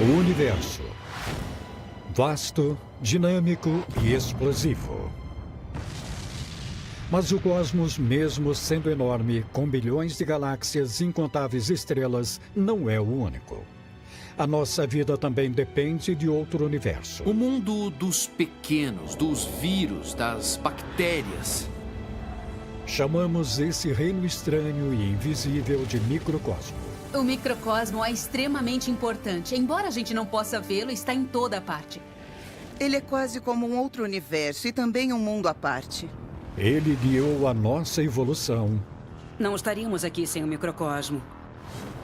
O universo. Vasto, dinâmico e explosivo. Mas o cosmos, mesmo sendo enorme, com bilhões de galáxias e incontáveis estrelas, não é o único. A nossa vida também depende de outro universo. O mundo dos pequenos, dos vírus, das bactérias. Chamamos esse reino estranho e invisível de microcosmo. O microcosmo é extremamente importante. Embora a gente não possa vê-lo, está em toda parte. Ele é quase como um outro universo e também um mundo à parte. Ele guiou a nossa evolução Não estaríamos aqui sem o microcosmo.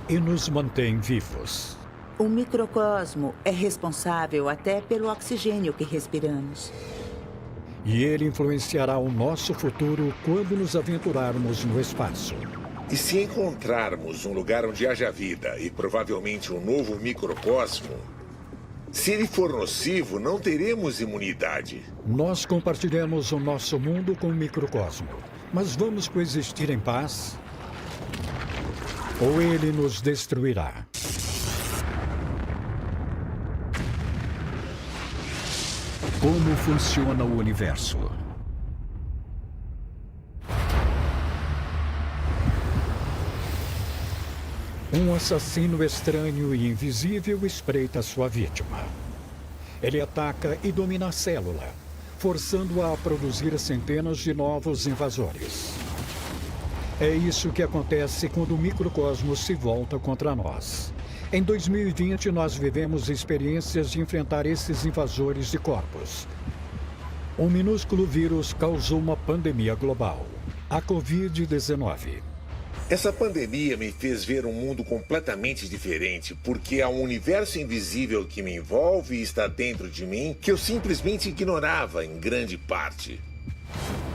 e nos mantém vivos. O microcosmo é responsável até pelo oxigênio que respiramos. E ele influenciará o nosso futuro quando nos aventurarmos no espaço. E se encontrarmos um lugar onde haja vida e provavelmente um novo microcosmo, se ele for nocivo, não teremos imunidade. Nós compartilhamos o nosso mundo com o microcosmo. Mas vamos coexistir em paz? Ou ele nos destruirá? Como funciona o universo? Um assassino estranho e invisível espreita sua vítima. Ele ataca e domina a célula, forçando-a a produzir centenas de novos invasores. É isso que acontece quando o microcosmos se volta contra nós. Em 2020, nós vivemos experiências de enfrentar esses invasores de corpos. Um minúsculo vírus causou uma pandemia global, a Covid-19. Essa pandemia me fez ver um mundo completamente diferente, porque há um universo invisível que me envolve e está dentro de mim que eu simplesmente ignorava em grande parte.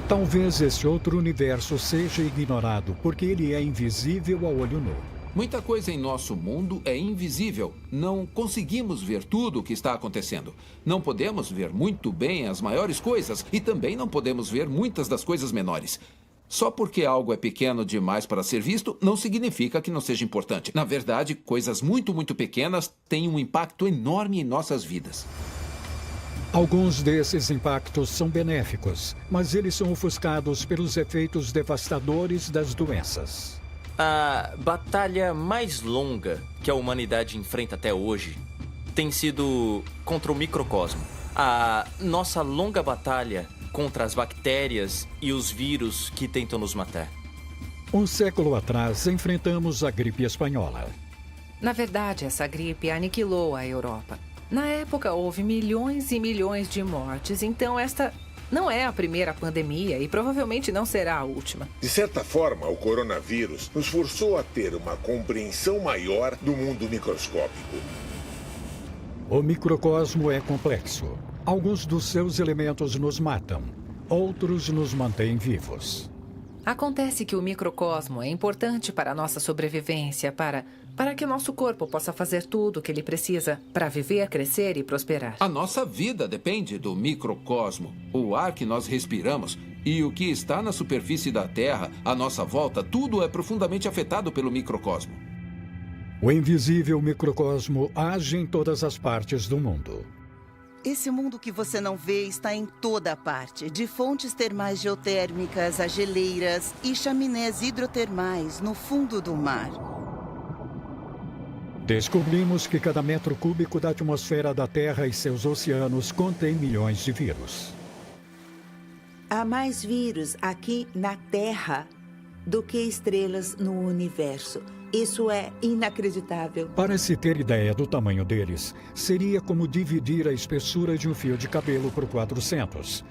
Talvez esse outro universo seja ignorado porque ele é invisível ao olho nu. Muita coisa em nosso mundo é invisível. Não conseguimos ver tudo o que está acontecendo. Não podemos ver muito bem as maiores coisas e também não podemos ver muitas das coisas menores. Só porque algo é pequeno demais para ser visto, não significa que não seja importante. Na verdade, coisas muito, muito pequenas têm um impacto enorme em nossas vidas. Alguns desses impactos são benéficos, mas eles são ofuscados pelos efeitos devastadores das doenças. A batalha mais longa que a humanidade enfrenta até hoje tem sido contra o microcosmo. A nossa longa batalha contra as bactérias e os vírus que tentam nos matar. Um século atrás, enfrentamos a gripe espanhola. Na verdade, essa gripe aniquilou a Europa. Na época, houve milhões e milhões de mortes, então esta não é a primeira pandemia e provavelmente não será a última. De certa forma, o coronavírus nos forçou a ter uma compreensão maior do mundo microscópico. O microcosmo é complexo. Alguns dos seus elementos nos matam, outros nos mantêm vivos. Acontece que o microcosmo é importante para a nossa sobrevivência, para que o nosso corpo possa fazer tudo o que ele precisa para viver, crescer e prosperar. A nossa vida depende do microcosmo. O ar que nós respiramos e o que está na superfície da Terra, à nossa volta, tudo é profundamente afetado pelo microcosmo. O invisível microcosmo age em todas as partes do mundo. Esse mundo que você não vê está em toda parte, de fontes termais geotérmicas a geleiras e chaminés hidrotermais no fundo do mar. Descobrimos que cada metro cúbico da atmosfera da Terra e seus oceanos contém milhões de vírus. Há mais vírus aqui na Terra do que estrelas no universo. Isso é inacreditável. Para se ter ideia do tamanho deles, seria como dividir a espessura de um fio de cabelo por 400.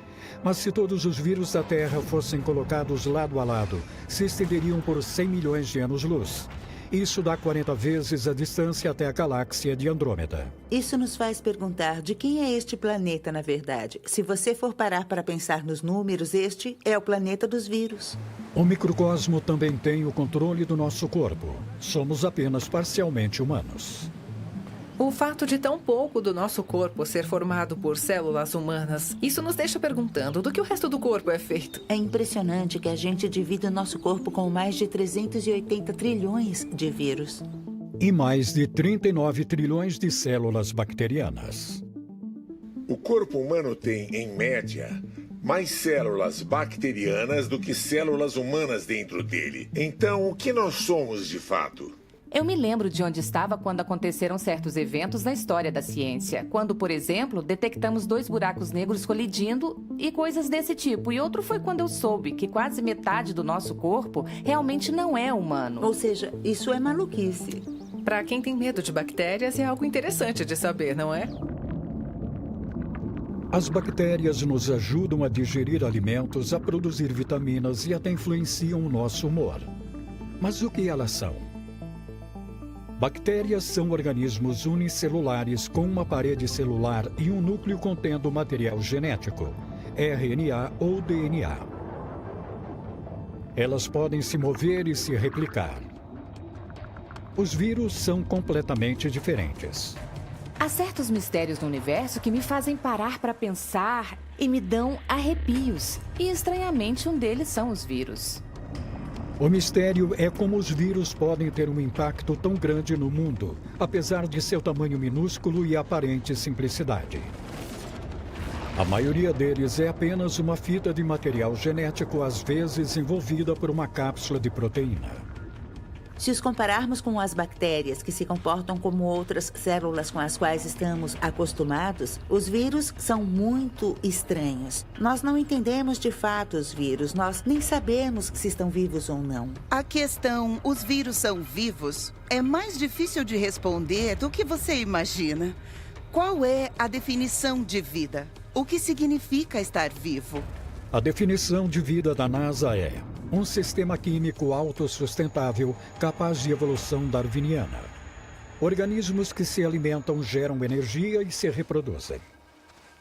Mas se todos os vírus da Terra fossem colocados lado a lado, se estenderiam por 100 milhões de anos-luz. Isso dá 40 vezes a distância até a galáxia de Andrômeda. Isso nos faz perguntar de quem é este planeta, na verdade. Se você for parar para pensar nos números, este é o planeta dos vírus. O microcosmo também tem o controle do nosso corpo. Somos apenas parcialmente humanos. O fato de tão pouco do nosso corpo ser formado por células humanas, isso nos deixa perguntando do que o resto do corpo é feito. É impressionante que a gente divide o nosso corpo com mais de 380 trilhões de vírus. e mais de 39 trilhões de células bacterianas. O corpo humano tem, em média, mais células bacterianas do que células humanas dentro dele. Então, o que nós somos de fato? Eu me lembro de onde estava quando aconteceram certos eventos na história da ciência. Quando, por exemplo, detectamos 2 buracos negros colidindo e coisas desse tipo. E outro foi quando eu soube que quase metade do nosso corpo realmente não é humano. Ou seja, isso é maluquice. Para quem tem medo de bactérias, é algo interessante de saber, não é? As bactérias nos ajudam a digerir alimentos, a produzir vitaminas e até influenciam o nosso humor. Mas o que elas são? Bactérias são organismos unicelulares com uma parede celular e um núcleo contendo material genético, RNA ou DNA. Elas podem se mover e se replicar. Os vírus são completamente diferentes. Há certos mistérios no universo que me fazem parar para pensar e me dão arrepios. E, estranhamente, um deles são os vírus. O mistério é como os vírus podem ter um impacto tão grande no mundo, apesar de seu tamanho minúsculo e aparente simplicidade. A maioria deles é apenas uma fita de material genético, às vezes envolvida por uma cápsula de proteína. Se os compararmos com as bactérias, que se comportam como outras células com as quais estamos acostumados, os vírus são muito estranhos. Nós não entendemos de fato os vírus, nós nem sabemos se estão vivos ou não. A questão, os vírus são vivos, é mais difícil de responder do que você imagina. Qual é a definição de vida? O que significa estar vivo? A definição de vida da NASA é um sistema químico autossustentável capaz de evolução darwiniana. Organismos que se alimentam, geram energia e se reproduzem.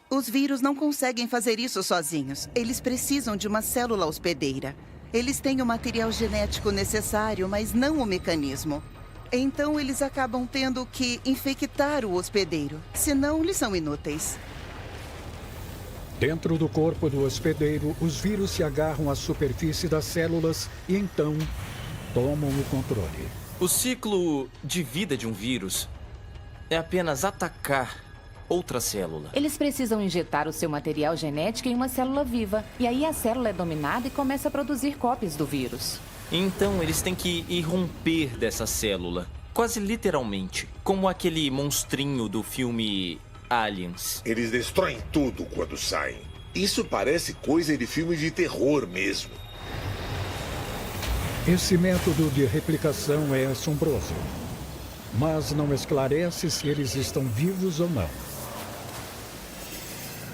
Os vírus não conseguem fazer isso sozinhos. Eles precisam de uma célula hospedeira. Eles têm o material genético necessário, mas não o mecanismo. Então, eles acabam tendo que infectar o hospedeiro, senão eles são inúteis. Dentro do corpo do hospedeiro, os vírus se agarram à superfície das células e então tomam o controle. O ciclo de vida de um vírus é apenas atacar outra célula. Eles precisam injetar o seu material genético em uma célula viva. E aí a célula é dominada e começa a produzir cópias do vírus. Então eles têm que irromper dessa célula, quase literalmente, como aquele monstrinho do filme Aliens. Eles destroem tudo quando saem. Isso parece coisa de filme de terror mesmo. Esse método de replicação é assombroso, mas não esclarece se eles estão vivos ou não.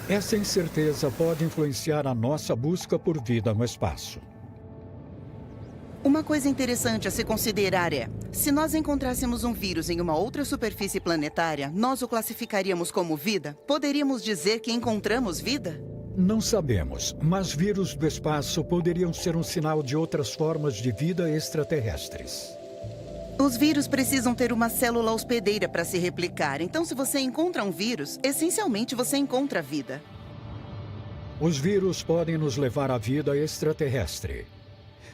Essa incerteza pode influenciar a nossa busca por vida no espaço. Uma coisa interessante a se considerar é, se nós encontrássemos um vírus em uma outra superfície planetária, nós o classificaríamos como vida? Poderíamos dizer que encontramos vida? Não sabemos, mas vírus do espaço poderiam ser um sinal de outras formas de vida extraterrestres. Os vírus precisam ter uma célula hospedeira para se replicar. Então, se você encontra um vírus, essencialmente você encontra vida. Os vírus podem nos levar à vida extraterrestre.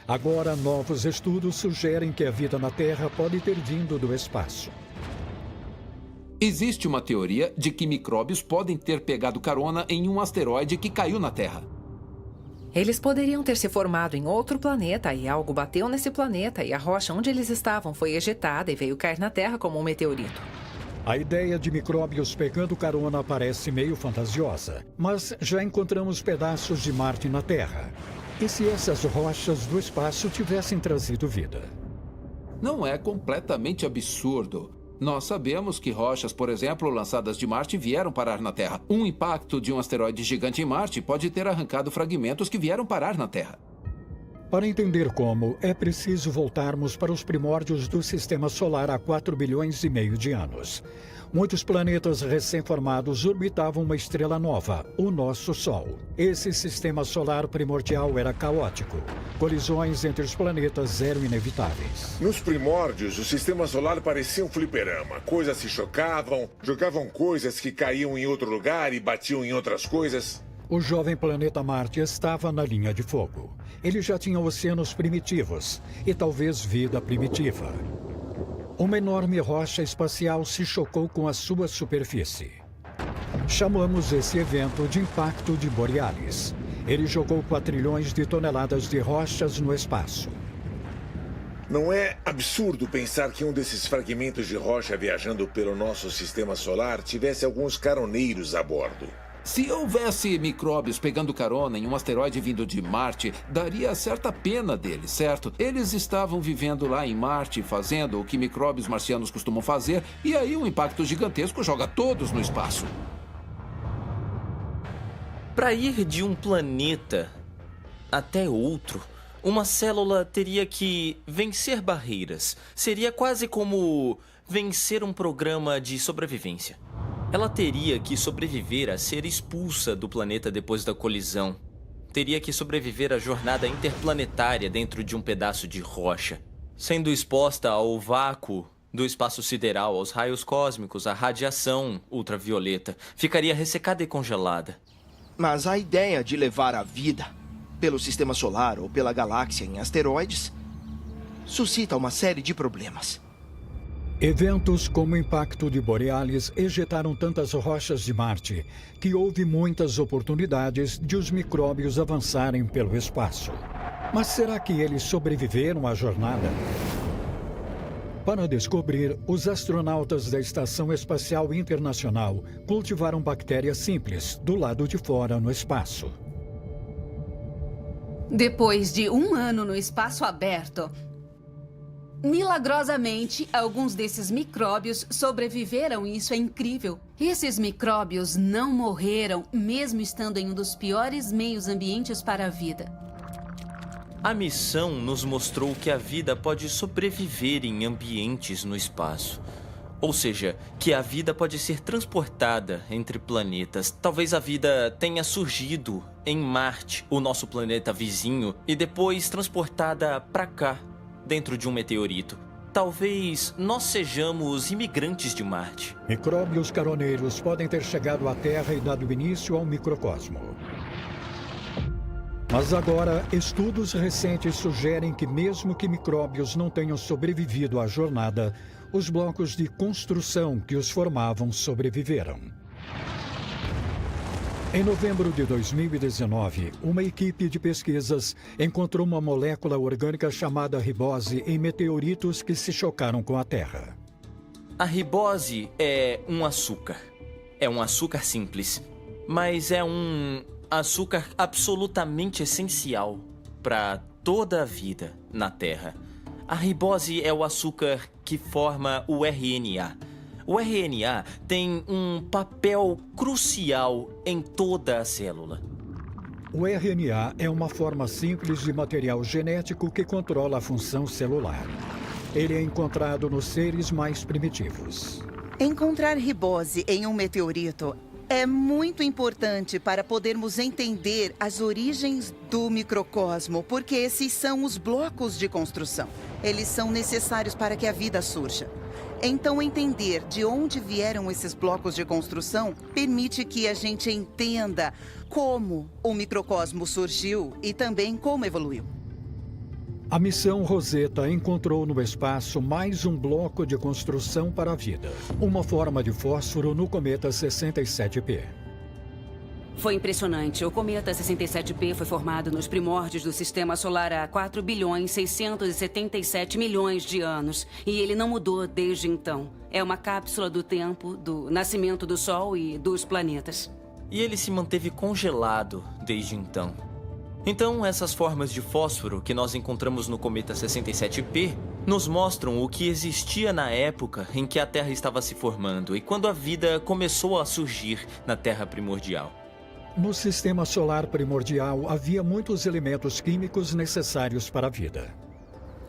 Agora, novos estudos sugerem que a vida na Terra pode ter vindo do espaço. Existe uma teoria de que micróbios podem ter pegado carona em um asteroide que caiu na Terra. Eles poderiam ter se formado em outro planeta e algo bateu nesse planeta e a rocha onde eles estavam foi ejetada e veio cair na Terra como um meteorito. A ideia de micróbios pegando carona parece meio fantasiosa, mas já encontramos pedaços de Marte na Terra. E se essas rochas do espaço tivessem trazido vida? Não é completamente absurdo. Nós sabemos que rochas, por exemplo, lançadas de Marte vieram parar na Terra. Um impacto de um asteroide gigante em Marte pode ter arrancado fragmentos que vieram parar na Terra. Para entender como, é preciso voltarmos para os primórdios do Sistema Solar há 4 bilhões e meio de anos. Muitos planetas recém-formados orbitavam uma estrela nova, o nosso Sol. Esse sistema solar primordial era caótico. Colisões entre os planetas eram inevitáveis. Nos primórdios, o sistema solar parecia um fliperama. Coisas se chocavam, jogavam coisas que caíam em outro lugar e batiam em outras coisas. O jovem planeta Marte estava na linha de fogo. Ele já tinha oceanos primitivos e talvez vida primitiva. Uma enorme rocha espacial se chocou com a sua superfície. Chamamos esse evento de impacto de Borealis. Ele jogou quatrilhões de toneladas de rochas no espaço. Não é absurdo pensar que um desses fragmentos de rocha viajando pelo nosso sistema solar tivesse alguns caroneiros a bordo? Se houvesse micróbios pegando carona em um asteroide vindo de Marte, daria certa pena deles, certo? Eles estavam vivendo lá em Marte, fazendo o que micróbios marcianos costumam fazer, e aí um impacto gigantesco joga todos no espaço. Para ir de um planeta até outro, uma célula teria que vencer barreiras. Seria quase como vencer um programa de sobrevivência. Ela teria que sobreviver a ser expulsa do planeta depois da colisão. Teria que sobreviver à jornada interplanetária dentro de um pedaço de rocha, sendo exposta ao vácuo do espaço sideral, aos raios cósmicos, à radiação ultravioleta. Ficaria ressecada e congelada. Mas a ideia de levar a vida pelo sistema solar ou pela galáxia em asteroides suscita uma série de problemas. Eventos como o impacto de Borealis ejetaram tantas rochas de Marte que houve muitas oportunidades de os micróbios avançarem pelo espaço. Mas será que eles sobreviveram à jornada? Para descobrir, os astronautas da Estação Espacial Internacional cultivaram bactérias simples do lado de fora no espaço. Depois de 1 ano no espaço aberto, milagrosamente, alguns desses micróbios sobreviveram e isso é incrível. Esses micróbios não morreram, mesmo estando em um dos piores meios ambientes para a vida. A missão nos mostrou que a vida pode sobreviver em ambientes no espaço. Ou seja, que a vida pode ser transportada entre planetas. Talvez a vida tenha surgido em Marte, o nosso planeta vizinho, e depois transportada para cá, dentro de um meteorito. Talvez nós sejamos imigrantes de Marte. Micróbios caroneiros podem ter chegado à Terra e dado início ao microcosmo. Mas agora, estudos recentes sugerem que mesmo que micróbios não tenham sobrevivido à jornada, os blocos de construção que os formavam sobreviveram. Em novembro de 2019, uma equipe de pesquisas encontrou uma molécula orgânica chamada ribose em meteoritos que se chocaram com a Terra. A ribose é um açúcar. É um açúcar simples, mas é um açúcar absolutamente essencial para toda a vida na Terra. A ribose é o açúcar que forma o RNA. O RNA tem um papel crucial em toda a célula. O RNA é uma forma simples de material genético que controla a função celular. Ele é encontrado nos seres mais primitivos. Encontrar ribose em um meteorito é muito importante para podermos entender as origens do microcosmo, porque esses são os blocos de construção. Eles são necessários para que a vida surja. Então, entender de onde vieram esses blocos de construção permite que a gente entenda como o microcosmo surgiu e também como evoluiu. A missão Rosetta encontrou no espaço mais um bloco de construção para a vida. Uma forma de fósforo no cometa 67P. Foi impressionante. O cometa 67P foi formado nos primórdios do Sistema Solar há 4.677.000.000 de anos. E ele não mudou desde então. É uma cápsula do tempo, do nascimento do Sol e dos planetas. E ele se manteve congelado desde então. Então, essas formas de fósforo que nós encontramos no cometa 67P nos mostram o que existia na época em que a Terra estava se formando e quando a vida começou a surgir na Terra primordial. No sistema solar primordial havia muitos elementos químicos necessários para a vida.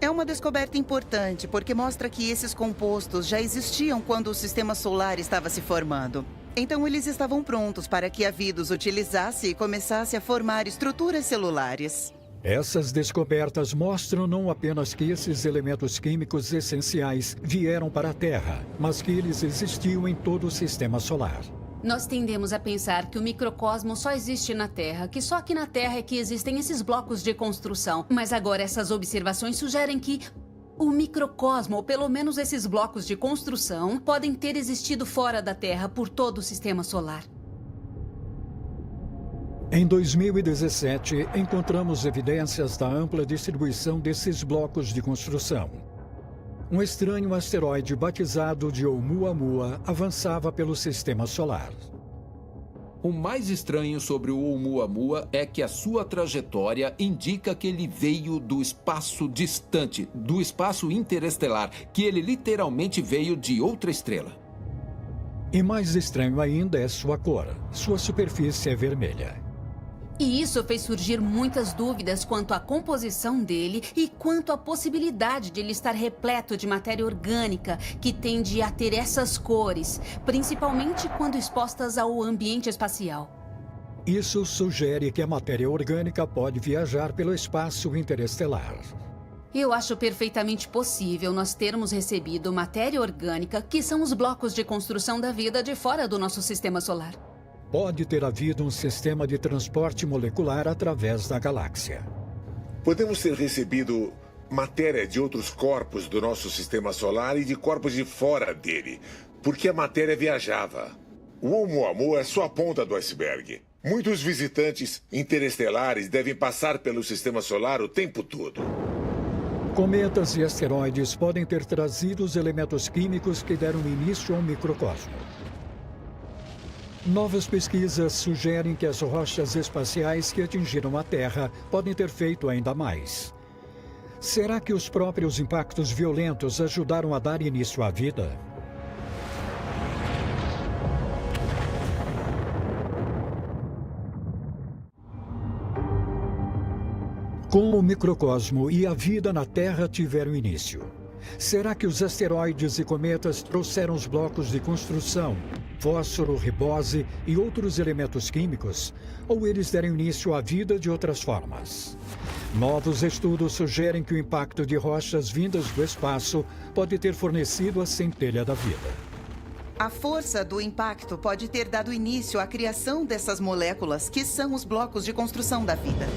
É uma descoberta importante porque mostra que esses compostos já existiam quando o sistema solar estava se formando. Então, eles estavam prontos para que a vida os utilizasse e começasse a formar estruturas celulares. Essas descobertas mostram não apenas que esses elementos químicos essenciais vieram para a Terra, mas que eles existiam em todo o sistema solar. Nós tendemos a pensar que o microcosmo só existe na Terra, que só aqui na Terra é que existem esses blocos de construção. Mas agora essas observações sugerem que O microcosmo, ou pelo menos esses blocos de construção, podem ter existido fora da Terra por todo o sistema solar. Em 2017, encontramos evidências da ampla distribuição desses blocos de construção. Um estranho asteroide batizado de Oumuamua avançava pelo sistema solar. O mais estranho sobre o Oumuamua é que a sua trajetória indica que ele veio do espaço distante, do espaço interestelar, que ele literalmente veio de outra estrela. E mais estranho ainda é sua cor. Sua superfície é vermelha. E isso fez surgir muitas dúvidas quanto à composição dele e quanto à possibilidade de ele estar repleto de matéria orgânica que tende a ter essas cores, principalmente quando expostas ao ambiente espacial. Isso sugere que a matéria orgânica pode viajar pelo espaço interestelar. Eu acho perfeitamente possível nós termos recebido matéria orgânica, que são os blocos de construção da vida de fora do nosso sistema solar. Pode ter havido um sistema de transporte molecular através da galáxia. Podemos ter recebido matéria de outros corpos do nosso sistema solar e de corpos de fora dele, porque a matéria viajava. O Oumuamua é só a ponta do iceberg. Muitos visitantes interestelares devem passar pelo sistema solar o tempo todo. Cometas e asteroides podem ter trazido os elementos químicos que deram início ao microcosmo. Novas pesquisas sugerem que as rochas espaciais que atingiram a Terra podem ter feito ainda mais. Será que os próprios impactos violentos ajudaram a dar início à vida? Como o microcosmo e a vida na Terra tiveram início? Será que os asteroides e cometas trouxeram os blocos de construção, fósforo, ribose e outros elementos químicos? Ou eles deram início à vida de outras formas? Novos estudos sugerem que o impacto de rochas vindas do espaço pode ter fornecido a centelha da vida. A força do impacto pode ter dado início à criação dessas moléculas, que são os blocos de construção da vida.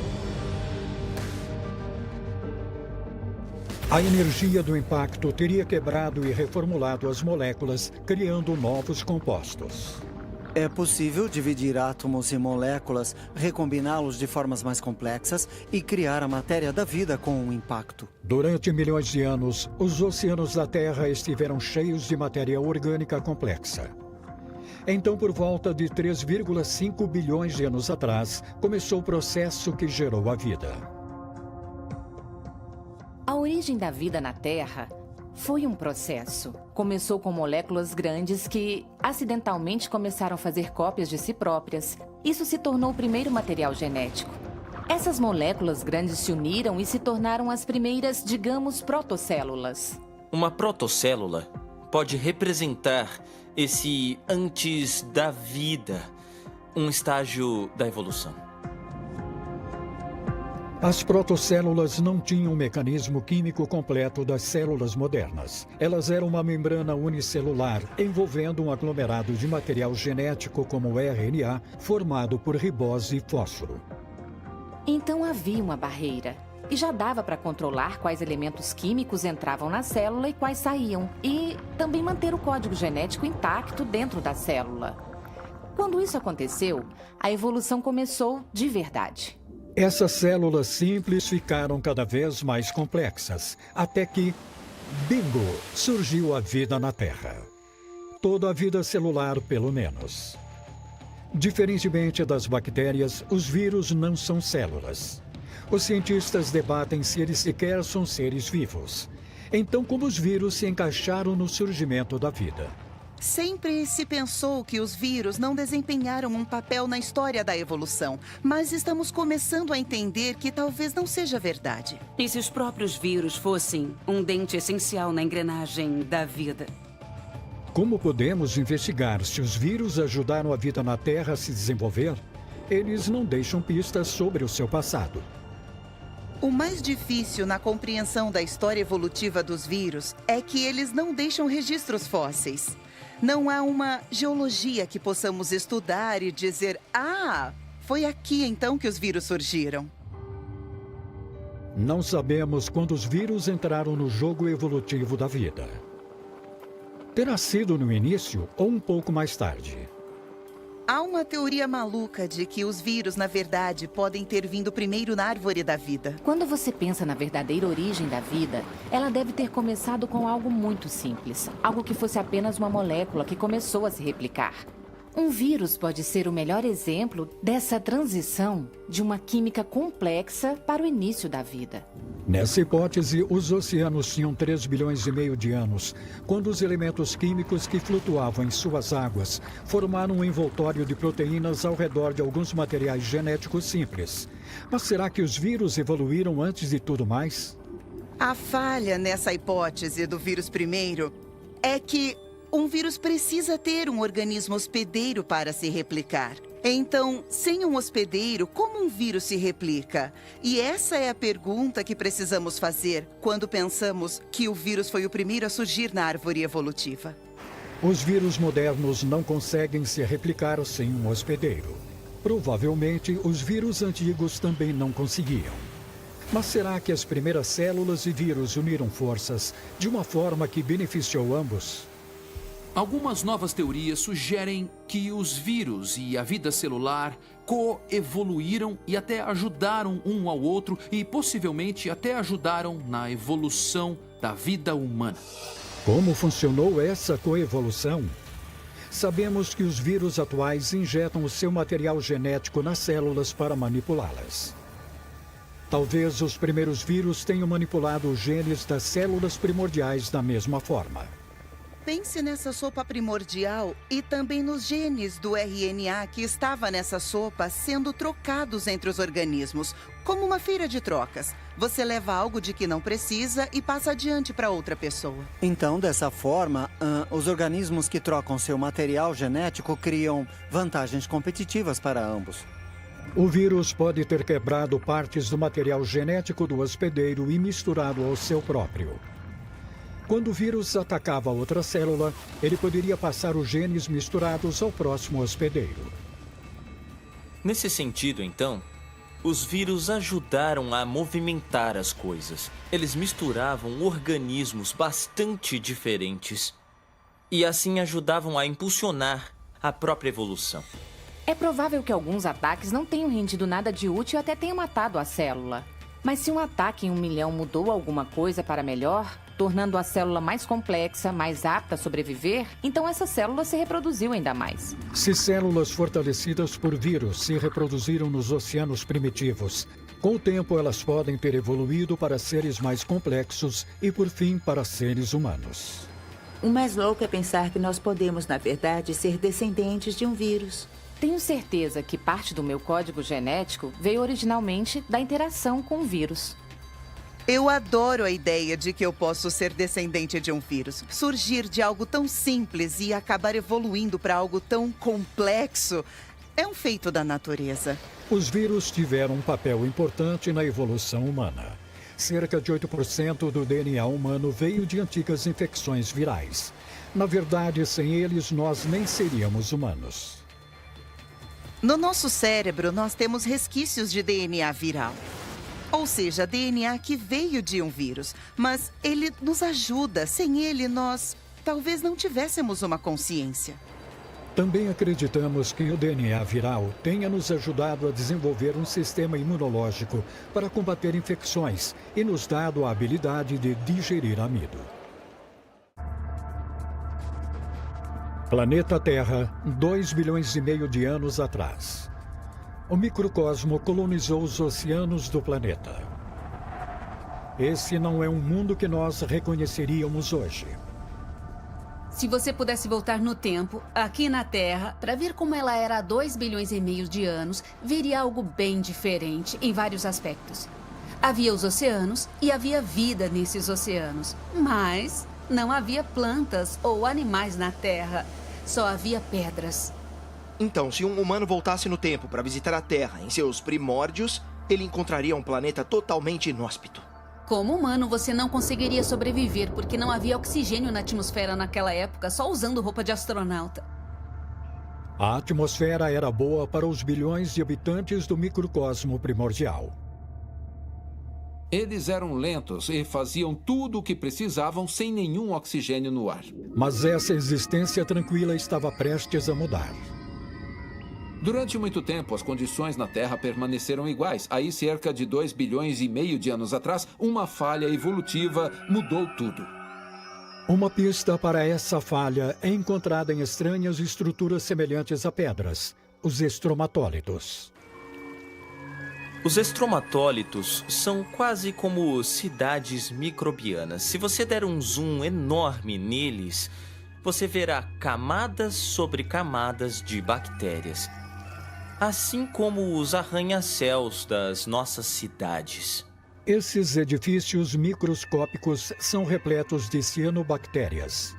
A energia do impacto teria quebrado e reformulado as moléculas, criando novos compostos. É possível dividir átomos e moléculas, recombiná-los de formas mais complexas e criar a matéria da vida com o impacto. Durante milhões de anos, os oceanos da Terra estiveram cheios de matéria orgânica complexa. Então, por volta de 3,5 bilhões de anos atrás, começou o processo que gerou a vida. A origem da vida na Terra foi um processo. Começou com moléculas grandes que, acidentalmente, começaram a fazer cópias de si próprias. Isso se tornou o primeiro material genético. Essas moléculas grandes se uniram e se tornaram as primeiras, digamos, protocélulas. Uma protocélula pode representar esse antes da vida, um estágio da evolução. As protocélulas não tinham o mecanismo químico completo das células modernas. Elas eram uma membrana unicelular, envolvendo um aglomerado de material genético como o RNA, formado por ribose e fósforo. Então havia uma barreira. E já dava para controlar quais elementos químicos entravam na célula e quais saíam. E também manter o código genético intacto dentro da célula. Quando isso aconteceu, a evolução começou de verdade. Essas células simples ficaram cada vez mais complexas, até que, bingo, surgiu a vida na Terra. Toda a vida celular, pelo menos. Diferentemente das bactérias, os vírus não são células. Os cientistas debatem se eles sequer são seres vivos. Então, como os vírus se encaixaram no surgimento da vida? Sempre se pensou que os vírus não desempenharam um papel na história da evolução, mas estamos começando a entender que talvez não seja verdade. E se os próprios vírus fossem um dente essencial na engrenagem da vida? Como podemos investigar se os vírus ajudaram a vida na Terra a se desenvolver? Eles não deixam pistas sobre o seu passado. O mais difícil na compreensão da história evolutiva dos vírus é que eles não deixam registros fósseis. Não há uma geologia que possamos estudar e dizer: ah, foi aqui então que os vírus surgiram. Não sabemos quando os vírus entraram no jogo evolutivo da vida. Terá sido no início ou um pouco mais tarde. Há uma teoria maluca de que os vírus, na verdade, podem ter vindo primeiro na árvore da vida. Quando você pensa na verdadeira origem da vida, ela deve ter começado com algo muito simples. Algo que fosse apenas uma molécula que começou a se replicar. Um vírus pode ser o melhor exemplo dessa transição de uma química complexa para o início da vida. Nessa hipótese, os oceanos tinham 3 bilhões e meio de anos, quando os elementos químicos que flutuavam em suas águas formaram um envoltório de proteínas ao redor de alguns materiais genéticos simples. Mas será que os vírus evoluíram antes de tudo mais? A falha nessa hipótese do vírus primeiro é que um vírus precisa ter um organismo hospedeiro para se replicar. Então, sem um hospedeiro, como um vírus se replica? E essa é a pergunta que precisamos fazer quando pensamos que o vírus foi o primeiro a surgir na árvore evolutiva. Os vírus modernos não conseguem se replicar sem um hospedeiro. Provavelmente, os vírus antigos também não conseguiam. Mas será que as primeiras células e vírus uniram forças de uma forma que beneficiou ambos? Algumas novas teorias sugerem que os vírus e a vida celular coevoluíram e até ajudaram um ao outro e possivelmente até ajudaram na evolução da vida humana. Como funcionou essa coevolução? Sabemos que os vírus atuais injetam o seu material genético nas células para manipulá-las. Talvez os primeiros vírus tenham manipulado os genes das células primordiais da mesma forma. Pense nessa sopa primordial e também nos genes do RNA que estava nessa sopa sendo trocados entre os organismos, como uma feira de trocas. Você leva algo de que não precisa e passa adiante para outra pessoa. Então, dessa forma, os organismos que trocam seu material genético criam vantagens competitivas para ambos. O vírus pode ter quebrado partes do material genético do hospedeiro e misturado ao seu próprio. Quando o vírus atacava outra célula, ele poderia passar os genes misturados ao próximo hospedeiro. Nesse sentido, então, os vírus ajudaram a movimentar as coisas. Eles misturavam organismos bastante diferentes e assim ajudavam a impulsionar a própria evolução. É provável que alguns ataques não tenham rendido nada de útil e até tenham matado a célula. Mas se um ataque em 1 milhão mudou alguma coisa para melhor, tornando a célula mais complexa, mais apta a sobreviver, então essa célula se reproduziu ainda mais. Se células fortalecidas por vírus se reproduziram nos oceanos primitivos, com o tempo elas podem ter evoluído para seres mais complexos e, por fim, para seres humanos. O mais louco é pensar que nós podemos, na verdade, ser descendentes de um vírus. Tenho certeza que parte do meu código genético veio originalmente da interação com o vírus. Eu adoro a ideia de que eu posso ser descendente de um vírus. Surgir de algo tão simples e acabar evoluindo para algo tão complexo é um feito da natureza. Os vírus tiveram um papel importante na evolução humana. Cerca de 8% do DNA humano veio de antigas infecções virais. Na verdade, sem eles, nós nem seríamos humanos. No nosso cérebro, nós temos resquícios de DNA viral. Ou seja, DNA que veio de um vírus. Mas ele nos ajuda. Sem ele, nós talvez não tivéssemos uma consciência. Também acreditamos que o DNA viral tenha nos ajudado a desenvolver um sistema imunológico para combater infecções e nos dado a habilidade de digerir amido. Planeta Terra, 2 bilhões e meio de anos atrás. O microcosmo colonizou os oceanos do planeta. Esse não é um mundo que nós reconheceríamos hoje. Se você pudesse voltar no tempo, aqui na Terra, para ver como ela era há 2 bilhões e meio de anos, veria algo bem diferente em vários aspectos. Havia os oceanos e havia vida nesses oceanos, mas não havia plantas ou animais na Terra. Só havia pedras. Então, se um humano voltasse no tempo para visitar a Terra em seus primórdios, ele encontraria um planeta totalmente inóspito. Como humano, você não conseguiria sobreviver porque não havia oxigênio na atmosfera naquela época, só usando roupa de astronauta. A atmosfera era boa para os bilhões de habitantes do microcosmo primordial. Eles eram lentos e faziam tudo o que precisavam sem nenhum oxigênio no ar. Mas essa existência tranquila estava prestes a mudar. Durante muito tempo, as condições na Terra permaneceram iguais. Aí, cerca de 2,5 bilhões de anos atrás, uma falha evolutiva mudou tudo. Uma pista para essa falha é encontrada em estranhas estruturas semelhantes a pedras, os estromatólitos. Os estromatólitos são quase como cidades microbianas. Se você der um zoom enorme neles, você verá camadas sobre camadas de bactérias. Assim como os arranha-céus das nossas cidades. Esses edifícios microscópicos são repletos de cianobactérias.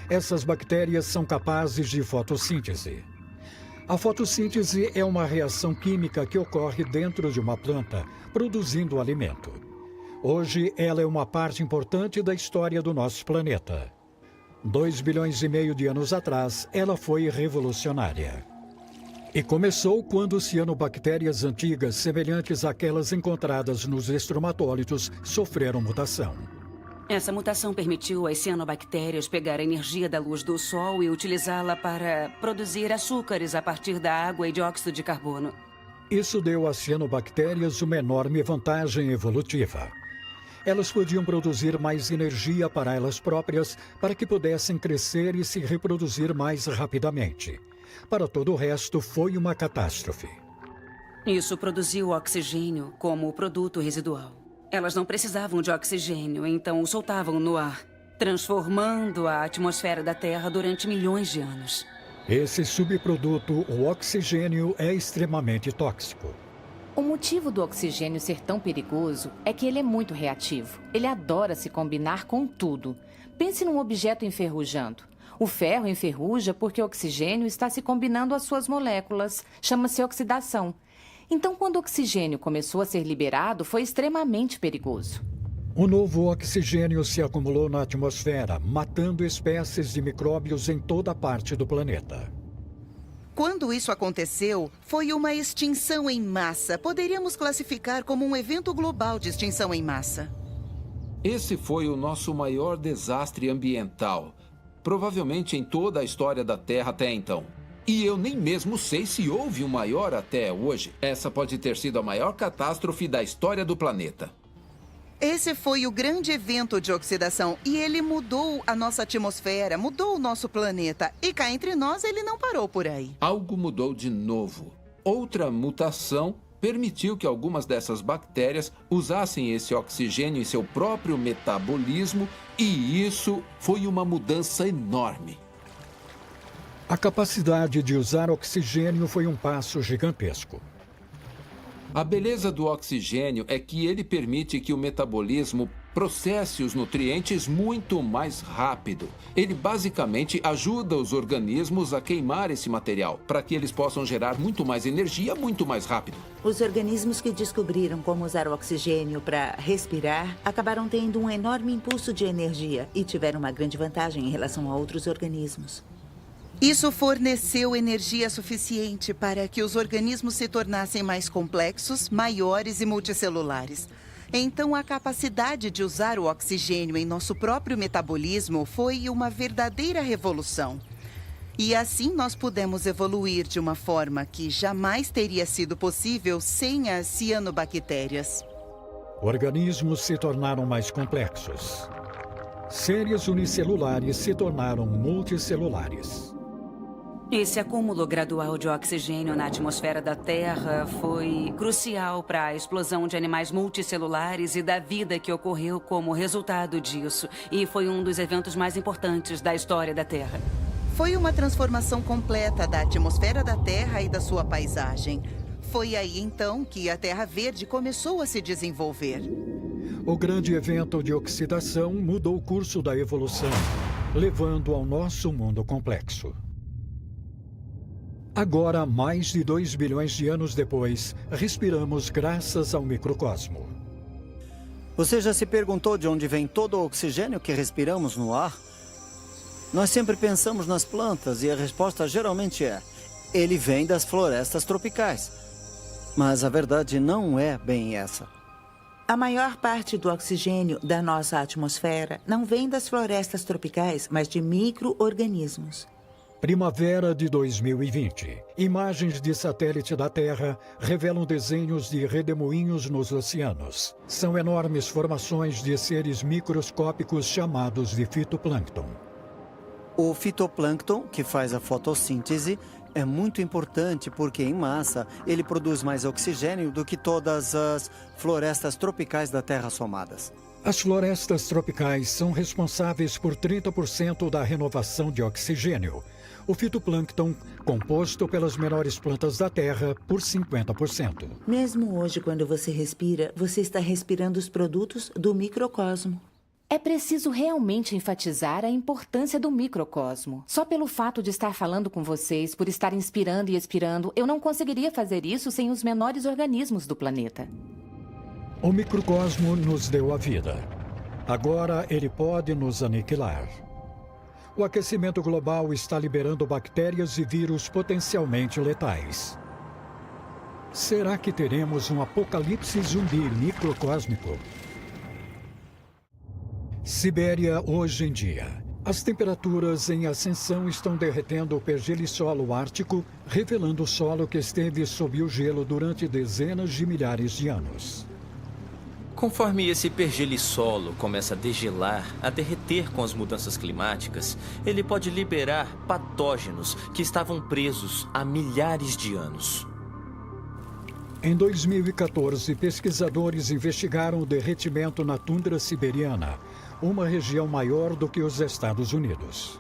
Essas bactérias são capazes de fotossíntese. A fotossíntese é uma reação química que ocorre dentro de uma planta, produzindo alimento. Hoje, ela é uma parte importante da história do nosso planeta. 2,5 bilhões de anos atrás, ela foi revolucionária. E começou quando cianobactérias antigas, semelhantes àquelas encontradas nos estromatólitos, sofreram mutação. Essa mutação permitiu às cianobactérias pegar a energia da luz do sol e utilizá-la para produzir açúcares a partir da água e dióxido de carbono. Isso deu às cianobactérias uma enorme vantagem evolutiva. Elas podiam produzir mais energia para elas próprias para que pudessem crescer e se reproduzir mais rapidamente. Para todo o resto, foi uma catástrofe. Isso produziu oxigênio como produto residual. Elas não precisavam de oxigênio, então o soltavam no ar, transformando a atmosfera da Terra durante milhões de anos. Esse subproduto, o oxigênio, é extremamente tóxico. O motivo do oxigênio ser tão perigoso é que ele é muito reativo. Ele adora se combinar com tudo. Pense num objeto enferrujando. O ferro enferruja porque o oxigênio está se combinando às suas moléculas. Chama-se oxidação. Então, quando o oxigênio começou a ser liberado, foi extremamente perigoso. O novo oxigênio se acumulou na atmosfera, matando espécies de micróbios em toda parte do planeta. Quando isso aconteceu, foi uma extinção em massa. Poderíamos classificar como um evento global de extinção em massa. Esse foi o nosso maior desastre ambiental. Provavelmente em toda a história da Terra até então. E eu nem mesmo sei se houve um maior até hoje. Essa pode ter sido a maior catástrofe da história do planeta. Esse foi o grande evento de oxidação e ele mudou a nossa atmosfera, mudou o nosso planeta. E cá entre nós, ele não parou por aí. Algo mudou de novo. Outra mutação permitiu que algumas dessas bactérias usassem esse oxigênio em seu próprio metabolismo, e isso foi uma mudança enorme. A capacidade de usar oxigênio foi um passo gigantesco. A beleza do oxigênio é que ele permite que o metabolismo processe os nutrientes muito mais rápido. Ele basicamente ajuda os organismos a queimar esse material, para que eles possam gerar muito mais energia muito mais rápido. Os organismos que descobriram como usar o oxigênio para respirar acabaram tendo um enorme impulso de energia e tiveram uma grande vantagem em relação a outros organismos. Isso forneceu energia suficiente para que os organismos se tornassem mais complexos, maiores e multicelulares. Então, a capacidade de usar o oxigênio em nosso próprio metabolismo foi uma verdadeira revolução. E assim nós pudemos evoluir de uma forma que jamais teria sido possível sem as cianobactérias. Organismos se tornaram mais complexos. Seres unicelulares se tornaram multicelulares. Esse acúmulo gradual de oxigênio na atmosfera da Terra foi crucial para a explosão de animais multicelulares e da vida que ocorreu como resultado disso. E foi um dos eventos mais importantes da história da Terra. Foi uma transformação completa da atmosfera da Terra e da sua paisagem. Foi aí, então, que a Terra Verde começou a se desenvolver. O grande evento de oxidação mudou o curso da evolução, levando ao nosso mundo complexo. Agora, mais de 2 bilhões de anos depois, respiramos graças ao microcosmo. Você já se perguntou de onde vem todo o oxigênio que respiramos no ar? Nós sempre pensamos nas plantas e a resposta geralmente é: ele vem das florestas tropicais. Mas a verdade não é bem essa. A maior parte do oxigênio da nossa atmosfera não vem das florestas tropicais, mas de micro-organismos. Primavera de 2020. Imagens de satélite da Terra revelam desenhos de redemoinhos nos oceanos. São enormes formações de seres microscópicos chamados de fitoplâncton. O fitoplâncton, que faz a fotossíntese, é muito importante porque, em massa, ele produz mais oxigênio do que todas as florestas tropicais da Terra somadas. As florestas tropicais são responsáveis por 30% da renovação de oxigênio. O fitoplâncton, composto pelas menores plantas da Terra, por 50%. Mesmo hoje, quando você respira, você está respirando os produtos do microcosmo. É preciso realmente enfatizar a importância do microcosmo. Só pelo fato de estar falando com vocês, por estar inspirando e expirando, eu não conseguiria fazer isso sem os menores organismos do planeta. O microcosmo nos deu a vida. Agora ele pode nos aniquilar. O aquecimento global está liberando bactérias e vírus potencialmente letais. Será que teremos um apocalipse zumbi microcósmico? Sibéria hoje em dia. As temperaturas em ascensão estão derretendo o pergelissolo ártico, revelando o solo que esteve sob o gelo durante dezenas de milhares de anos. Conforme esse pergelissolo começa a degelar, a derreter com as mudanças climáticas, ele pode liberar patógenos que estavam presos há milhares de anos. Em 2014, pesquisadores investigaram o derretimento na tundra siberiana, uma região maior do que os Estados Unidos.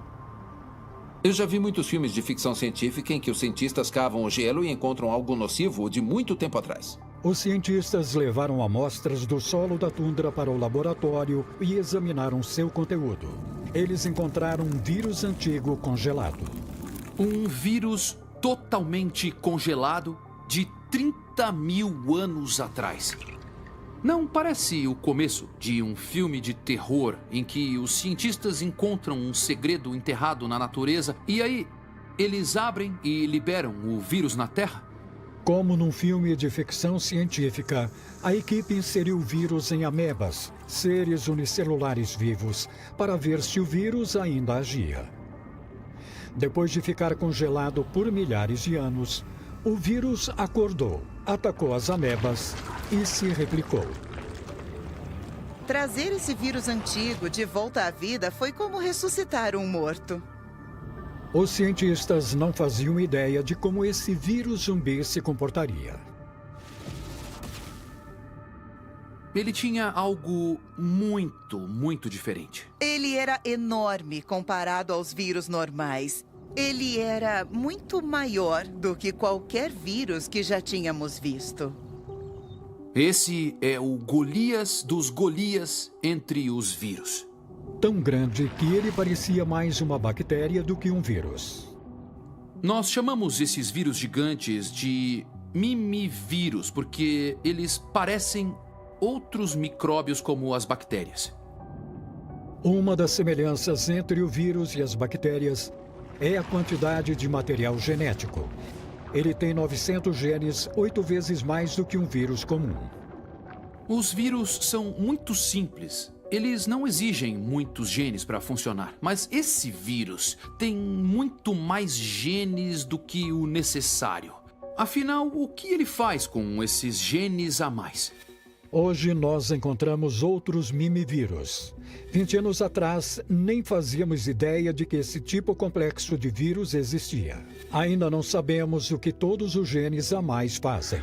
Eu já vi muitos filmes de ficção científica em que os cientistas cavam o gelo e encontram algo nocivo de muito tempo atrás. Os cientistas levaram amostras do solo da tundra para o laboratório e examinaram seu conteúdo. Eles encontraram um vírus antigo congelado. Um vírus totalmente congelado de 30 mil anos atrás. Não parece o começo de um filme de terror em que os cientistas encontram um segredo enterrado na natureza e aí eles abrem e liberam o vírus na Terra? Como num filme de ficção científica, a equipe inseriu o vírus em amebas, seres unicelulares vivos, para ver se o vírus ainda agia. Depois de ficar congelado por milhares de anos, o vírus acordou, atacou as amebas e se replicou. Trazer esse vírus antigo de volta à vida foi como ressuscitar um morto. Os cientistas não faziam ideia de como esse vírus zumbi se comportaria. Ele tinha algo muito diferente. Ele era enorme comparado aos vírus normais. Ele era muito maior do que qualquer vírus que já tínhamos visto. Esse é o Golias dos Golias entre os vírus. Tão grande que ele parecia mais uma bactéria do que um vírus. Nós chamamos esses vírus gigantes de mimivírus porque eles parecem outros micróbios como as bactérias. Uma das semelhanças entre o vírus e as bactérias é a quantidade de material genético. Ele tem 900 genes, 8 vezes mais do que um vírus comum. Os vírus são muito simples. Eles não exigem muitos genes para funcionar. Mas esse vírus tem muito mais genes do que o necessário. Afinal, o que ele faz com esses genes a mais? Hoje nós encontramos outros mimivírus. 20 anos atrás, nem fazíamos ideia de que esse tipo complexo de vírus existia. Ainda não sabemos o que todos os genes a mais fazem.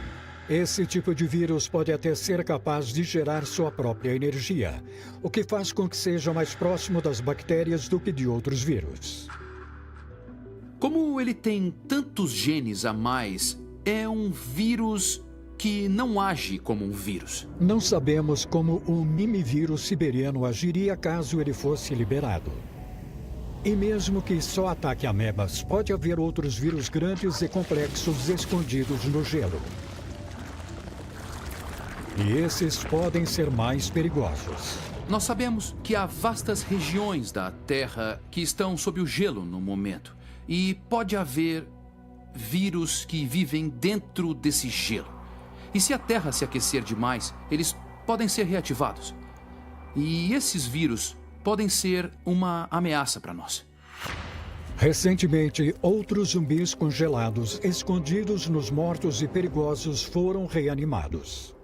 Esse tipo de vírus pode até ser capaz de gerar sua própria energia, o que faz com que seja mais próximo das bactérias do que de outros vírus. Como ele tem tantos genes a mais, é um vírus que não age como um vírus. Não sabemos como o mimivírus siberiano agiria caso ele fosse liberado. E mesmo que só ataque amebas, pode haver outros vírus grandes e complexos escondidos no gelo. E esses podem ser mais perigosos. Nós sabemos que há vastas regiões da Terra que estão sob o gelo no momento. E pode haver vírus que vivem dentro desse gelo. E se a Terra se aquecer demais, eles podem ser reativados. E esses vírus podem ser uma ameaça para nós. Recentemente, outros zumbis congelados, escondidos nos mortos e perigosos, foram reanimados.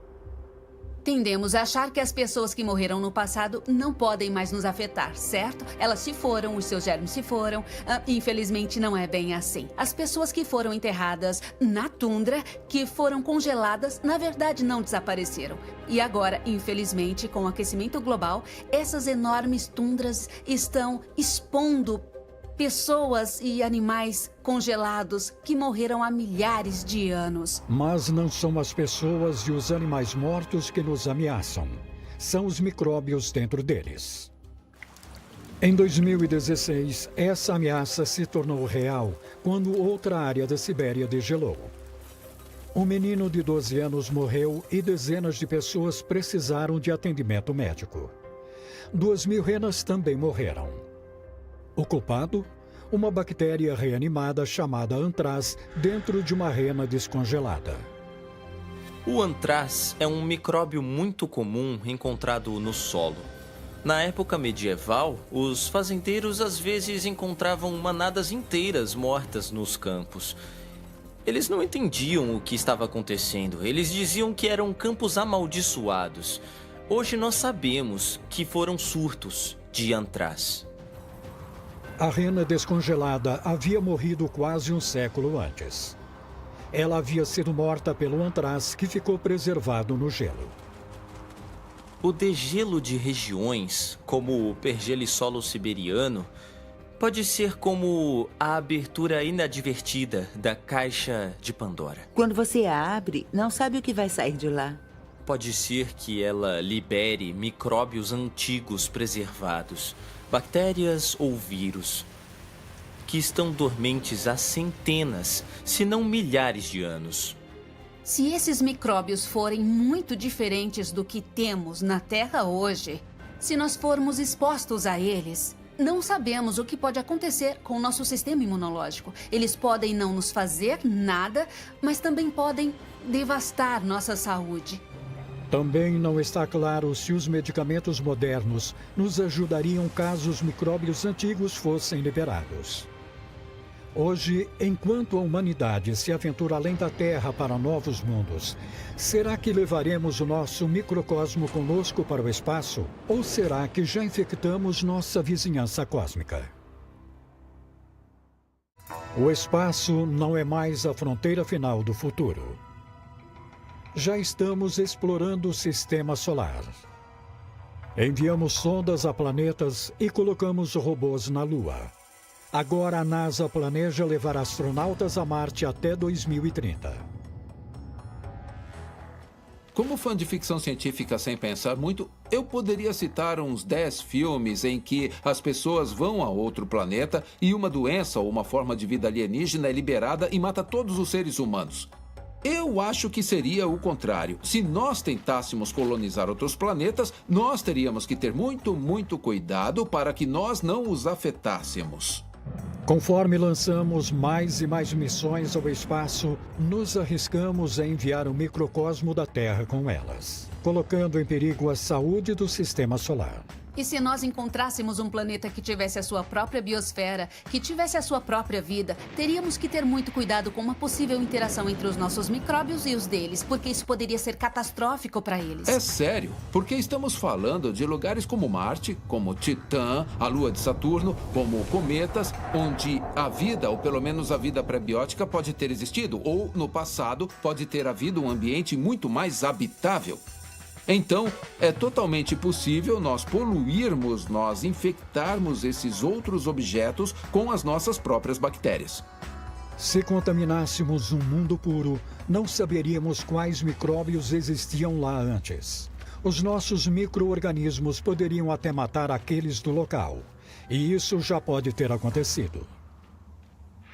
Tendemos a achar que as pessoas que morreram no passado não podem mais nos afetar, certo? Elas se foram, os seus germes se foram. Infelizmente, não é bem assim. As pessoas que foram enterradas na tundra, que foram congeladas, na verdade não desapareceram. E agora, infelizmente, com o aquecimento global, essas enormes tundras estão expondo pessoas e animais congelados que morreram há milhares de anos. Mas não são as pessoas e os animais mortos que nos ameaçam. São os micróbios dentro deles. Em 2016, essa ameaça se tornou real quando outra área da Sibéria degelou. Um menino de 12 anos morreu e dezenas de pessoas precisaram de atendimento médico. 2.000 renas também morreram. O culpado? Uma bactéria reanimada chamada antraz dentro de uma rena descongelada. O antraz é um micróbio muito comum encontrado no solo. Na época medieval, os fazendeiros às vezes encontravam manadas inteiras mortas nos campos. Eles não entendiam o que estava acontecendo. Eles diziam que eram campos amaldiçoados. Hoje nós sabemos que foram surtos de antraz. A rena descongelada havia morrido quase um século antes. Ela havia sido morta pelo antraz que ficou preservado no gelo. O degelo de regiões, como o pergelissolo siberiano, pode ser como a abertura inadvertida da caixa de Pandora. Quando você a abre, não sabe o que vai sair de lá. Pode ser que ela libere micróbios antigos preservados, bactérias ou vírus, que estão dormentes há centenas, se não milhares de anos. Se esses micróbios forem muito diferentes do que temos na Terra hoje, se nós formos expostos a eles, não sabemos o que pode acontecer com o nosso sistema imunológico. Eles podem não nos fazer nada, mas também podem devastar nossa saúde. Também não está claro se os medicamentos modernos nos ajudariam caso os micróbios antigos fossem liberados. Hoje, enquanto a humanidade se aventura além da Terra para novos mundos, será que levaremos o nosso microcosmo conosco para o espaço? Ou será que já infectamos nossa vizinhança cósmica? O espaço não é mais a fronteira final do futuro. Já estamos explorando o sistema solar. Enviamos sondas a planetas e colocamos robôs na Lua. Agora a NASA planeja levar astronautas a Marte até 2030. Como fã de ficção científica sem pensar muito, eu poderia citar uns 10 filmes em que as pessoas vão a outro planeta e uma doença ou uma forma de vida alienígena é liberada e mata todos os seres humanos. Eu acho que seria o contrário. Se nós tentássemos colonizar outros planetas, nós teríamos que ter muito cuidado para que nós não os afetássemos. Conforme lançamos mais e mais missões ao espaço, nos arriscamos a enviar o microcosmo da Terra com elas, colocando em perigo a saúde do sistema solar. E se nós encontrássemos um planeta que tivesse a sua própria biosfera, que tivesse a sua própria vida, teríamos que ter muito cuidado com uma possível interação entre os nossos micróbios e os deles, porque isso poderia ser catastrófico para eles. É sério, porque estamos falando de lugares como Marte, como Titã, a Lua de Saturno, como cometas, onde a vida, ou pelo menos a vida pré-biótica, pode ter existido, ou no passado pode ter havido um ambiente muito mais habitável. Então, é totalmente possível nós poluirmos, nós infectarmos esses outros objetos com as nossas próprias bactérias. Se contaminássemos um mundo puro, não saberíamos quais micróbios existiam lá antes. Os nossos micro-organismos poderiam até matar aqueles do local. E isso já pode ter acontecido.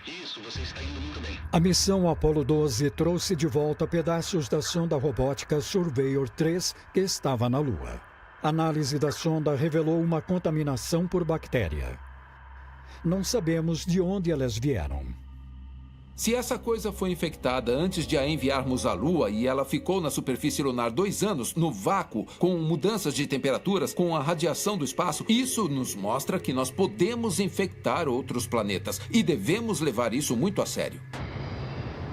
Isso, você está indo muito bem. A missão Apollo 12 trouxe de volta pedaços da sonda robótica Surveyor 3 que estava na Lua. A análise da sonda revelou uma contaminação por bactéria. Não sabemos de onde elas vieram. Se essa coisa foi infectada antes de a enviarmos à Lua e ela ficou na superfície lunar 2 anos, no vácuo, com mudanças de temperaturas, com a radiação do espaço, isso nos mostra que nós podemos infectar outros planetas e devemos levar isso muito a sério.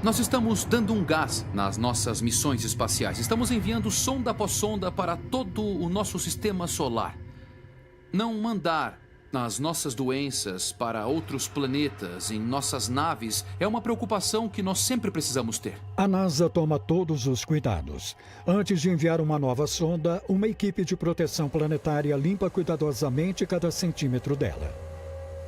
Nós estamos dando um gás nas nossas missões espaciais. Estamos enviando sonda após sonda para todo o nosso sistema solar. Não mandar as nossas doenças para outros planetas em nossas naves é uma preocupação que nós sempre precisamos ter. A NASA toma todos os cuidados. Antes de enviar uma nova sonda, uma equipe de proteção planetária limpa cuidadosamente cada centímetro dela.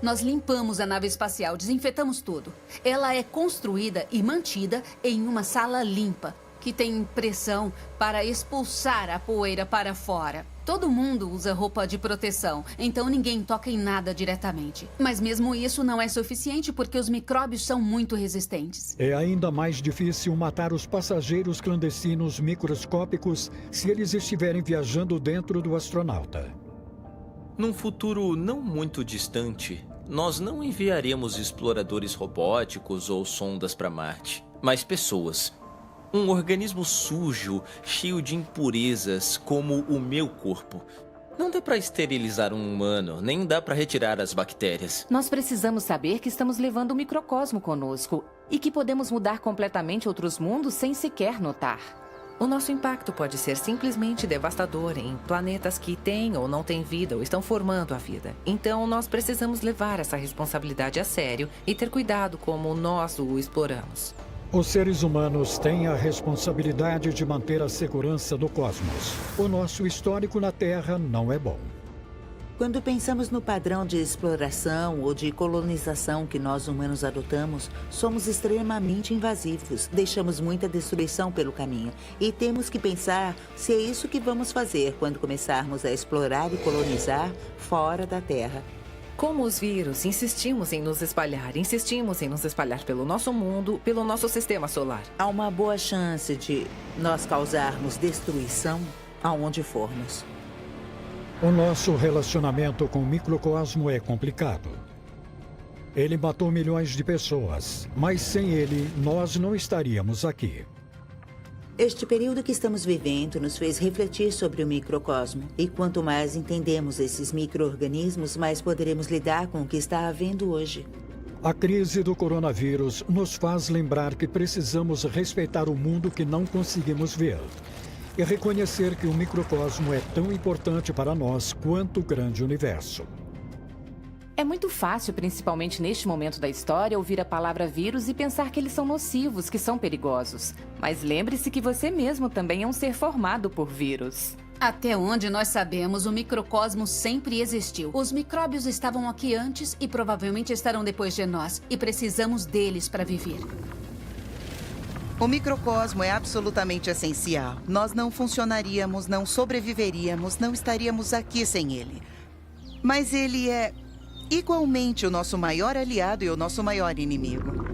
Nós limpamos a nave espacial, desinfetamos tudo. Ela é construída e mantida em uma sala limpa, que tem pressão para expulsar a poeira para fora. Todo mundo usa roupa de proteção, então ninguém toca em nada diretamente. Mas mesmo isso não é suficiente porque os micróbios são muito resistentes. É ainda mais difícil matar os passageiros clandestinos microscópicos se eles estiverem viajando dentro do astronauta. Num futuro não muito distante, nós não enviaremos exploradores robóticos ou sondas para Marte, mas pessoas. Um organismo sujo, cheio de impurezas, como o meu corpo. Não dá para esterilizar um humano, nem dá para retirar as bactérias. Nós precisamos saber que estamos levando o microcosmo conosco e que podemos mudar completamente outros mundos sem sequer notar. O nosso impacto pode ser simplesmente devastador em planetas que têm ou não têm vida ou estão formando a vida. Então, nós precisamos levar essa responsabilidade a sério e ter cuidado como nós o exploramos. Os seres humanos têm a responsabilidade de manter a segurança do cosmos. O nosso histórico na Terra não é bom. Quando pensamos no padrão de exploração ou de colonização que nós humanos adotamos, somos extremamente invasivos, deixamos muita destruição pelo caminho e temos que pensar se é isso que vamos fazer quando começarmos a explorar e colonizar fora da Terra. Como os vírus, insistimos em nos espalhar pelo nosso mundo, pelo nosso sistema solar. Há uma boa chance de nós causarmos destruição aonde formos. O nosso relacionamento com o microcosmo é complicado. Ele matou milhões de pessoas, mas sem ele, nós não estaríamos aqui. Este período que estamos vivendo nos fez refletir sobre o microcosmo. E quanto mais entendemos esses micro-organismos, mais poderemos lidar com o que está havendo hoje. A crise do coronavírus nos faz lembrar que precisamos respeitar o mundo que não conseguimos ver e reconhecer que o microcosmo é tão importante para nós quanto o grande universo. É muito fácil, principalmente neste momento da história, ouvir a palavra vírus e pensar que eles são nocivos, que são perigosos. Mas lembre-se que você mesmo também é um ser formado por vírus. Até onde nós sabemos, o microcosmo sempre existiu. Os micróbios estavam aqui antes e provavelmente estarão depois de nós. E precisamos deles para viver. O microcosmo é absolutamente essencial. Nós não funcionaríamos, não sobreviveríamos, não estaríamos aqui sem ele. Mas ele é igualmente o nosso maior aliado e o nosso maior inimigo.